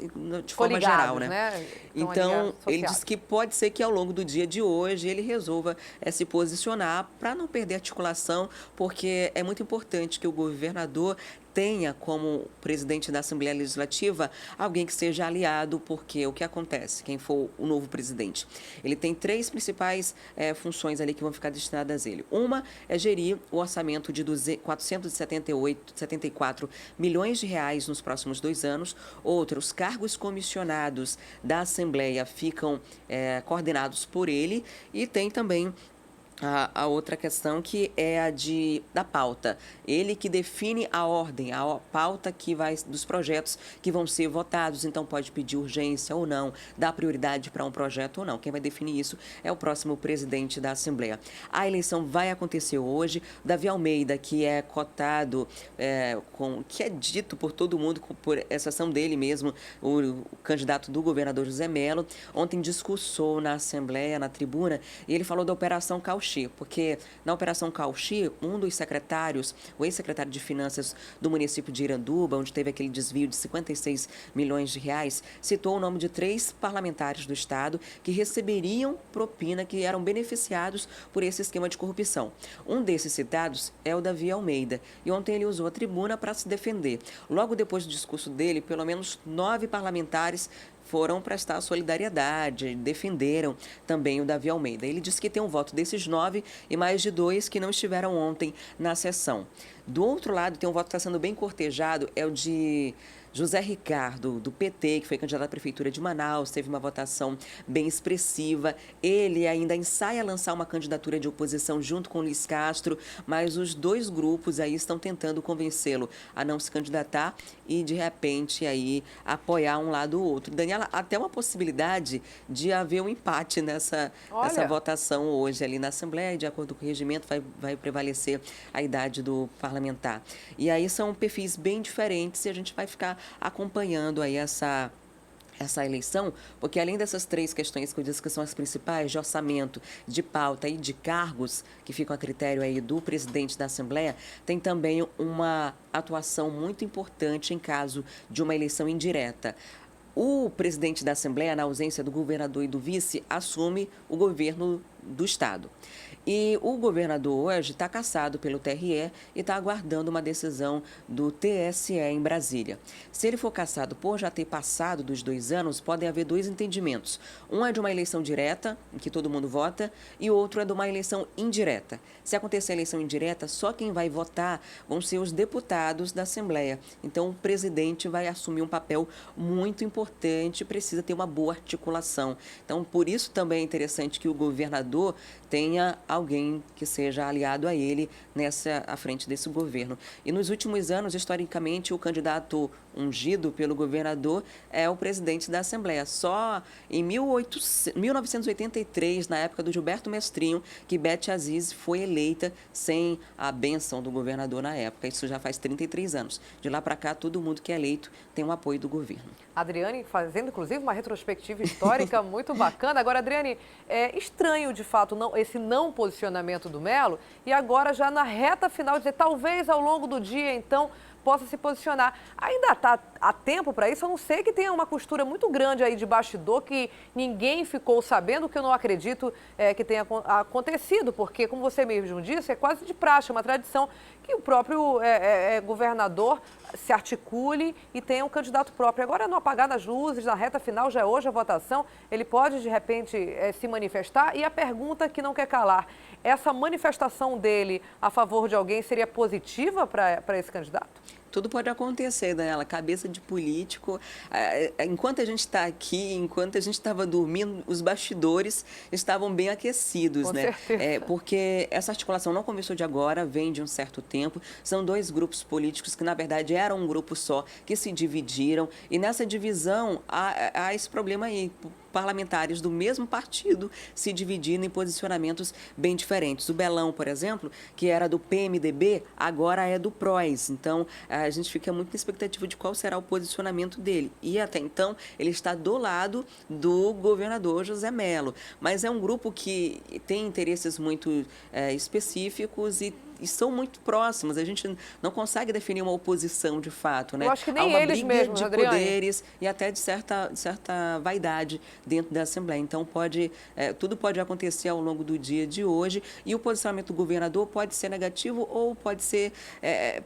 de forma geral, né? Então, ele disse que pode ser que ao longo do dia de hoje ele resolva se posicionar para não perder articulação, porque é muito importante que o governador tenha como presidente da Assembleia Legislativa alguém que seja aliado, porque o que acontece, quem for o novo presidente, ele tem 3 principais funções ali que vão ficar destinadas a ele. Uma é gerir o orçamento de 474 milhões de reais nos próximos 2 anos. Outra, os cargos comissionados da Assembleia ficam coordenados por ele e tem também A outra questão que é da pauta. Ele que define a ordem, a pauta que vai dos projetos que vão ser votados, então pode pedir urgência ou não, dar prioridade para um projeto ou não. Quem vai definir isso é o próximo presidente da Assembleia. A eleição vai acontecer hoje. Davi Almeida, que é cotado, que é dito por todo mundo, por exceção dele mesmo, o candidato do governador José Mello, ontem discursou na Assembleia, na tribuna, e ele falou da Operação Cauchy, porque na Operação Cauchy, um dos secretários, o ex-secretário de Finanças do município de Iranduba, onde teve aquele desvio de 56 milhões de reais, citou o nome de 3 parlamentares do estado que receberiam propina, que eram beneficiados por esse esquema de corrupção. Um desses citados é o Davi Almeida, e ontem ele usou a tribuna para se defender. Logo depois do discurso dele, pelo menos 9 parlamentares foram prestar solidariedade, defenderam também o Davi Almeida. Ele disse que tem um voto desses 9 e mais de 2 que não estiveram ontem na sessão. Do outro lado, tem um voto que está sendo bem cortejado, é o de José Ricardo, do PT, que foi candidato à Prefeitura de Manaus, teve uma votação bem expressiva. Ele ainda ensaia lançar uma candidatura de oposição junto com Luiz Castro, mas os 2 grupos aí estão tentando convencê-lo a não se candidatar e, de repente, aí apoiar um lado ou outro. Daniela, até uma possibilidade de haver um empate nessa votação hoje ali na Assembleia, de acordo com o regimento, vai prevalecer a idade do parlamentar. E aí são perfis bem diferentes e a gente vai ficar acompanhando aí essa eleição, porque além dessas 3 questões que eu disse que são as principais, de orçamento, de pauta e de cargos, que ficam a critério aí do presidente da Assembleia, tem também uma atuação muito importante em caso de uma eleição indireta. O presidente da Assembleia, na ausência do governador e do vice, assume o governo do estado. E o governador hoje está cassado pelo TRE e está aguardando uma decisão do TSE em Brasília. Se ele for cassado por já ter passado dos 2 anos, podem haver 2 entendimentos. Um é de uma eleição direta, em que todo mundo vota, e outro é de uma eleição indireta. Se acontecer a eleição indireta, só quem vai votar vão ser os deputados da Assembleia. Então, o presidente vai assumir um papel muito importante, precisa ter uma boa articulação. Então, por isso também é interessante que o governador tenha alguém que seja aliado a ele à frente desse governo. E nos últimos anos, historicamente, o candidato ungido pelo governador é o presidente da Assembleia. Só em 1983, na época do Gilberto Mestrinho, que Bete Aziz foi eleita sem a bênção do governador na época. Isso já faz 33 anos. De lá para cá, todo mundo que é eleito tem o apoio do governo. Adriane fazendo, inclusive, uma retrospectiva histórica muito bacana. Agora, Adriane, é estranho, de fato, esse não posicionamento do Mello, e agora já na reta final, dizer, talvez ao longo do dia, então, possa se posicionar. Ainda está a tempo para isso, a não ser que tenha uma costura muito grande aí de bastidor que ninguém ficou sabendo, que eu não acredito que tenha acontecido, porque, como você mesmo disse, é quase de praxe, uma tradição que o próprio governador se articule e tenha um candidato próprio. Agora, no apagar das luzes, na reta final, já é hoje a votação, ele pode, de repente, se manifestar. E a pergunta que não quer calar, essa manifestação dele a favor de alguém seria positiva para esse candidato? Tudo pode acontecer, Daniela, cabeça de político. Enquanto a gente está aqui, enquanto a gente estava dormindo, os bastidores estavam bem aquecidos, Com né? certeza. Porque essa articulação não começou de agora, vem de um certo tempo. São 2 grupos políticos que, na verdade, eram um grupo só, que se dividiram. E nessa divisão há esse problema aí. Parlamentares do mesmo partido se dividindo em posicionamentos bem diferentes. O Belão, por exemplo, que era do PMDB, agora é do PROS. Então, a gente fica muito na expectativa de qual será o posicionamento dele. E, até então, ele está do lado do governador José Mello. Mas é um grupo que tem interesses muito específicos e são muito próximos. A gente não consegue definir uma oposição de fato, né? Eu acho que nem há uma eles briga mesmos, de Adriane. poderes e até de certa vaidade dentro da Assembleia. Então, tudo pode acontecer ao longo do dia de hoje e o posicionamento do governador pode ser negativo ou pode ser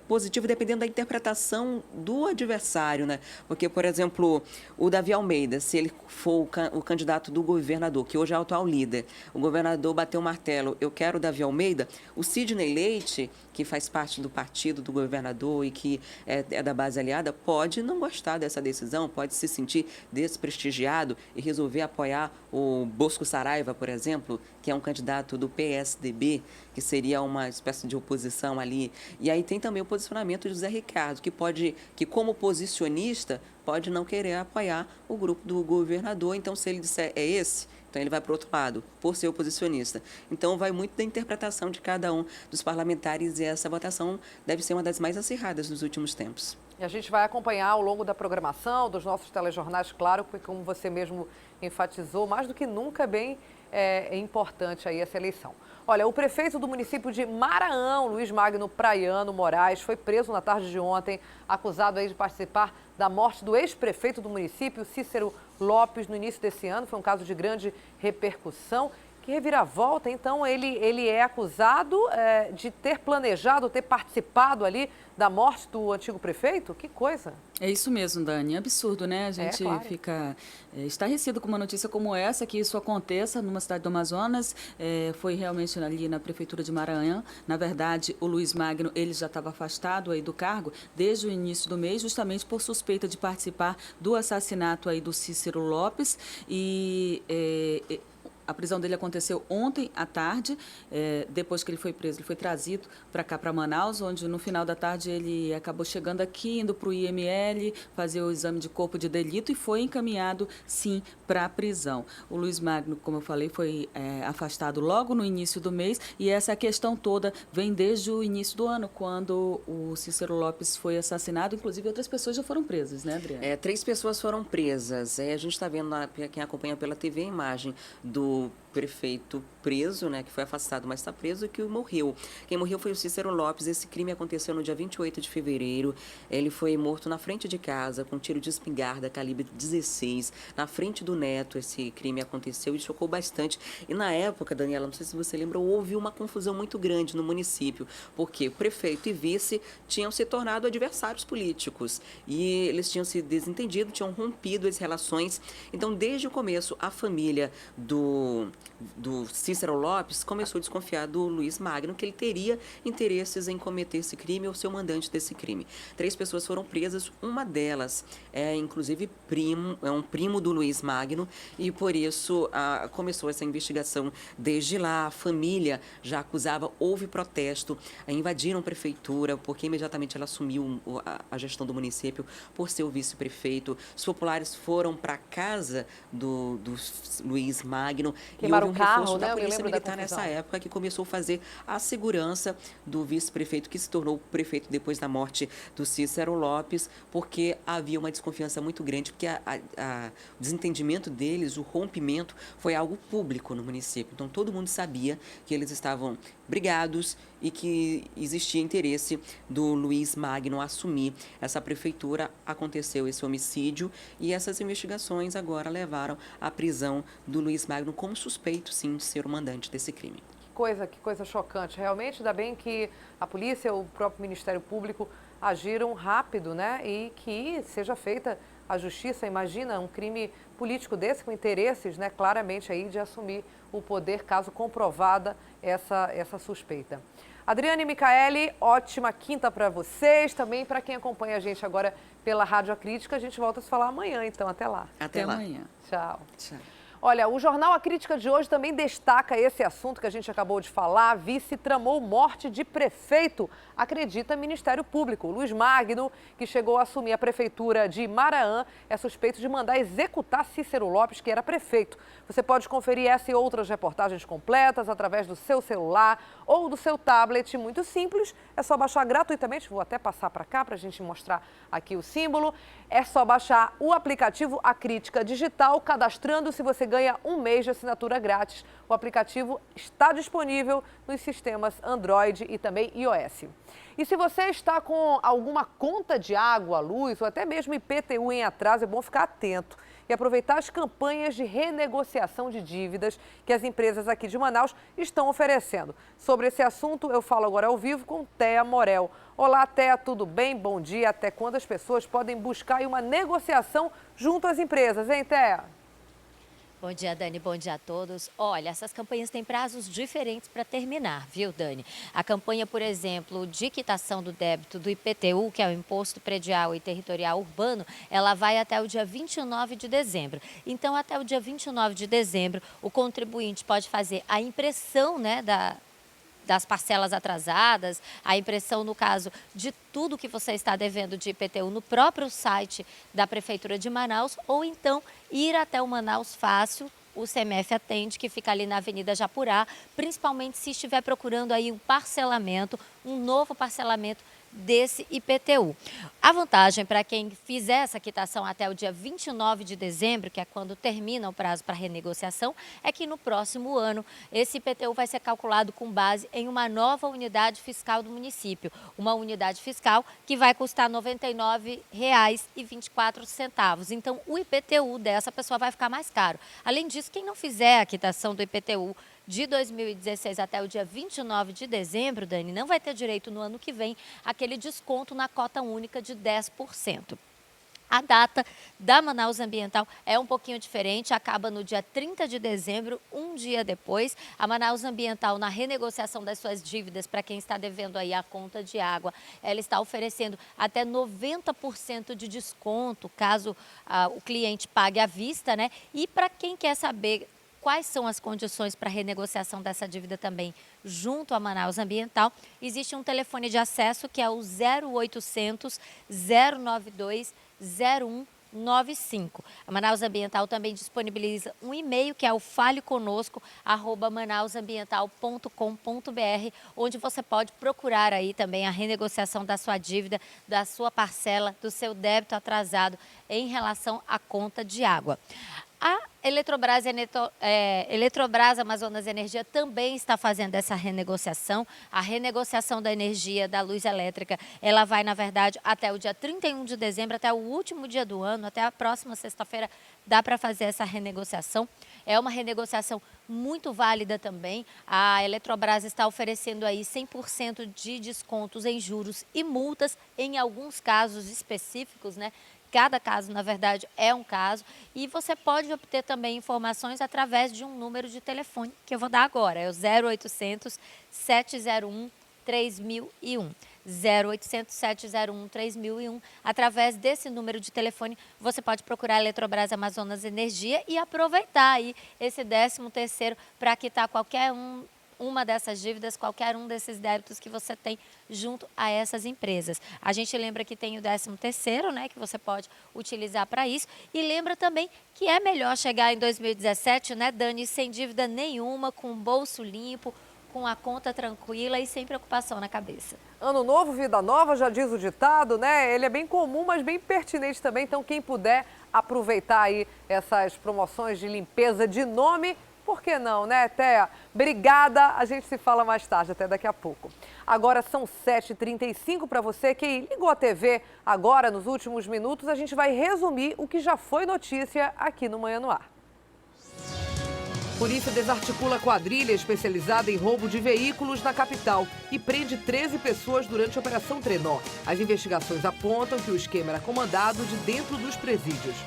positivo, dependendo da interpretação do adversário, né? Porque, por exemplo, o Davi Almeida, se ele for o candidato do governador, que hoje é o atual líder, o governador bateu o martelo, eu quero o Davi Almeida, o Sidney Leite gente que faz parte do partido do governador e que é da base aliada pode não gostar dessa decisão, pode se sentir desprestigiado e resolver apoiar o Bosco Saraiva, por exemplo, que é um candidato do PSDB, que seria uma espécie de oposição ali. E aí tem também o posicionamento de José Ricardo, que como posicionista, pode não querer apoiar o grupo do governador. Então, se ele disser é esse, então ele vai para o outro lado, por ser oposicionista. Então, vai muito da interpretação de cada um dos parlamentares e essa votação deve ser uma das mais acirradas dos últimos tempos. E a gente vai acompanhar ao longo da programação, dos nossos telejornais, claro, porque como você mesmo enfatizou, mais do que nunca é importante aí essa eleição. Olha, o prefeito do município de Maranhão, Luiz Magno Praiano Moraes, foi preso na tarde de ontem, acusado aí de participar da morte do ex-prefeito do município, Cícero Lopes, no início desse ano. Foi um caso de grande repercussão. Que reviravolta, então ele é acusado de ter planejado, ter participado ali da morte do antigo prefeito? Que coisa! É isso mesmo, Dani. É absurdo, né? A gente claro. Fica estarrecido com uma notícia como essa, que isso aconteça numa cidade do Amazonas. Foi realmente ali na prefeitura de Maranhão. Na verdade, o Luiz Magno, ele já estava afastado aí do cargo desde o início do mês, justamente por suspeita de participar do assassinato aí do Cícero Lopes. A prisão dele aconteceu ontem à tarde, depois que ele foi preso, ele foi trazido para cá, para Manaus, onde no final da tarde ele acabou chegando aqui, indo para o IML, fazer o exame de corpo de delito e foi encaminhado, sim, para a prisão. O Luiz Magno, como eu falei, foi afastado logo no início do mês e essa questão toda vem desde o início do ano, quando o Cícero Lopes foi assassinado, inclusive outras pessoas já foram presas, né, Adriana? 3 pessoas foram presas. A gente está vendo, quem acompanha pela TV, a imagem do prefeito preso, né, que foi afastado, mas está preso, e que morreu. Quem morreu foi o Cícero Lopes. Esse crime aconteceu no dia 28 de fevereiro. Ele foi morto na frente de casa, com tiro de espingarda, calibre 16, na frente do neto. Esse crime aconteceu e chocou bastante. E na época, Daniela, não sei se você lembra, houve uma confusão muito grande no município, porque o prefeito e vice tinham se tornado adversários políticos. E eles tinham se desentendido, tinham rompido as relações. Então, desde o começo, a família do Cícero Lopes começou a desconfiar do Luiz Magno, que ele teria interesses em cometer esse crime ou ser o mandante desse crime. 3 pessoas foram presas, uma delas inclusive um primo do Luiz Magno, e por isso começou essa investigação desde lá. A família já acusava, houve protesto, invadiram a prefeitura, porque imediatamente ela assumiu a gestão do município por ser o vice-prefeito. Os populares foram para a casa do Luiz Magno. Queimaram e houve um reforço né? da Polícia Militar nessa época, que começou a fazer a segurança do vice-prefeito, que se tornou prefeito depois da morte do Cícero Lopes, porque havia uma desconfiança muito grande, porque o desentendimento deles, o rompimento, foi algo público no município. Então, todo mundo sabia que eles estavam brigados e que existia interesse do Luiz Magno assumir essa prefeitura. Aconteceu esse homicídio e essas investigações agora levaram à prisão do Luiz Magno como suspeito, sim, de ser o mandante desse crime. Que coisa chocante. Realmente, ainda bem que a polícia, o próprio Ministério Público agiram rápido, né? E que seja feita a justiça. Imagina um crime político desse, com interesses, né, claramente aí de assumir o poder, caso comprovada essa suspeita. Adriane e Micaele, ótima quinta para vocês, também para quem acompanha a gente agora pela Rádio Acrítica. A gente volta a se falar amanhã, então até lá. Até lá. Amanhã. Tchau. Tchau. Olha, o Jornal A Crítica de hoje também destaca esse assunto que a gente acabou de falar. Vice tramou morte de prefeito, acredita Ministério Público. Luiz Magno, que chegou a assumir a prefeitura de Maranhão, é suspeito de mandar executar Cícero Lopes, que era prefeito. Você pode conferir essa e outras reportagens completas através do seu celular ou do seu tablet. Muito simples, é só baixar gratuitamente. Vou até passar para cá para a gente mostrar aqui o símbolo. É só baixar o aplicativo A Crítica Digital, cadastrando-se você ganha um mês de assinatura grátis. O aplicativo está disponível nos sistemas Android e também iOS. E se você está com alguma conta de água, luz ou até mesmo IPTU em atraso, é bom ficar atento e aproveitar as campanhas de renegociação de dívidas que as empresas aqui de Manaus estão oferecendo. Sobre esse assunto, eu falo agora ao vivo com Thea Morel. Olá, Thea, tudo bem? Bom dia. Até quando as pessoas podem buscar uma negociação junto às empresas, hein, Thea? Bom dia, Dani. Bom dia a todos. Olha, essas campanhas têm prazos diferentes para terminar, viu, Dani? A campanha, por exemplo, de quitação do débito do IPTU, que é o Imposto Predial e Territorial Urbano, ela vai até o dia 29 de dezembro. Então, até o dia 29 de dezembro, o contribuinte pode fazer a impressão, né, das parcelas atrasadas, a impressão, no caso, de tudo que você está devendo de IPTU no próprio site da Prefeitura de Manaus, ou então ir até o Manaus Fácil, o CEMEF atende, que fica ali na Avenida Japurá, principalmente se estiver procurando aí um parcelamento, um novo parcelamento desse IPTU. A vantagem para quem fizer essa quitação até o dia 29 de dezembro, que é quando termina o prazo para renegociação, é que no próximo ano esse IPTU vai ser calculado com base em uma nova unidade fiscal do município, uma unidade fiscal que vai custar R$ 99,24. Então, o IPTU dessa pessoa vai ficar mais caro. Além disso, quem não fizer a quitação do IPTU de 2016 até o dia 29 de dezembro, Dani, não vai ter direito no ano que vem aquele desconto na cota única de 10%. A data da Manaus Ambiental é um pouquinho diferente, acaba no dia 30 de dezembro, um dia depois. A Manaus Ambiental, na renegociação das suas dívidas, para quem está devendo aí a conta de água, ela está oferecendo até 90% de desconto, caso o cliente pague à vista, né? E para quem quer saber quais são as condições para renegociação dessa dívida também junto à Manaus Ambiental, existe um telefone de acesso que é o 0800 092 0195. A Manaus Ambiental também disponibiliza um e-mail que é o faleconosco@manausambiental.com.br, onde você pode procurar aí também a renegociação da sua dívida, da sua parcela, do seu débito atrasado em relação à conta de água. A Eletrobras Amazonas Energia também está fazendo essa renegociação. A renegociação da energia da luz elétrica, ela vai, na verdade, até o dia 31 de dezembro, até o último dia do ano, até a próxima sexta-feira, dá para fazer essa renegociação. É uma renegociação muito válida também. A Eletrobras está oferecendo aí 100% de descontos em juros e multas em alguns casos específicos, né? Cada caso, na verdade, é um caso. E você pode obter também informações através de um número de telefone, que eu vou dar agora. É o 0800 701 3001. 0800 701 3001. Através desse número de telefone, você pode procurar a Eletrobras Amazonas Energia e aproveitar aí esse 13º para quitar uma dessas dívidas, qualquer um desses débitos que você tem junto a essas empresas. A gente lembra que tem o 13º, né, que você pode utilizar para isso, e lembra também que é melhor chegar em 2017, né, Dani, sem dívida nenhuma, com o bolso limpo, com a conta tranquila e sem preocupação na cabeça. Ano novo, vida nova, já diz o ditado, né? Ele é bem comum, mas bem pertinente também, então quem puder aproveitar aí essas promoções de limpeza de nome, por que não, né, Thea? Obrigada, a gente se fala mais tarde, até daqui a pouco. Agora são 7h35 para você que ligou a TV agora, nos últimos minutos, a gente vai resumir o que já foi notícia aqui no Manhã no Ar. Polícia desarticula quadrilha especializada em roubo de veículos na capital e prende 13 pessoas durante a Operação Trenó. As investigações apontam que o esquema era comandado de dentro dos presídios.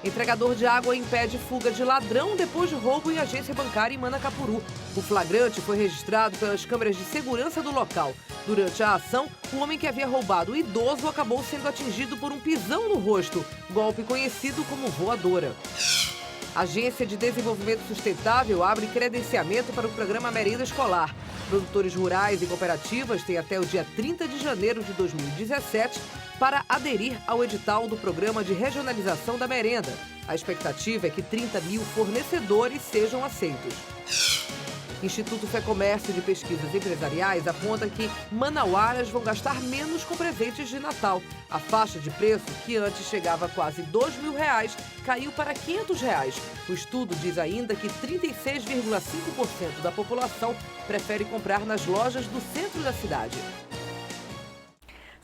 Entregador de água impede fuga de ladrão depois de roubo em agência bancária em Manacapuru. O flagrante foi registrado pelas câmeras de segurança do local. Durante a ação, o homem que havia roubado o idoso acabou sendo atingido por um pisão no rosto, golpe conhecido como voadora. A Agência de Desenvolvimento Sustentável abre credenciamento para o programa Merenda Escolar. Produtores rurais e cooperativas têm até o dia 30 de janeiro de 2017 para aderir ao edital do Programa de Regionalização da Merenda. A expectativa é que 30 mil fornecedores sejam aceitos. Instituto Fecomércio de Pesquisas Empresariais aponta que manauaras vão gastar menos com presentes de Natal. A faixa de preço, que antes chegava a quase R$2.000, caiu para R$500. O estudo diz ainda que 36,5% da população prefere comprar nas lojas do centro da cidade.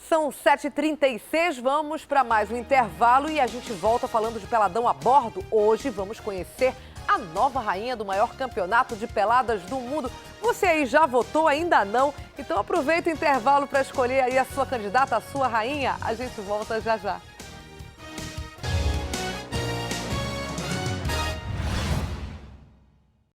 São 7h36, vamos para mais um intervalo e a gente volta falando de peladão a bordo. Hoje vamos conhecer a nova rainha do maior campeonato de peladas do mundo. Você aí já votou? Ainda não? Então aproveita o intervalo para escolher aí a sua candidata, a sua rainha. A gente volta já já.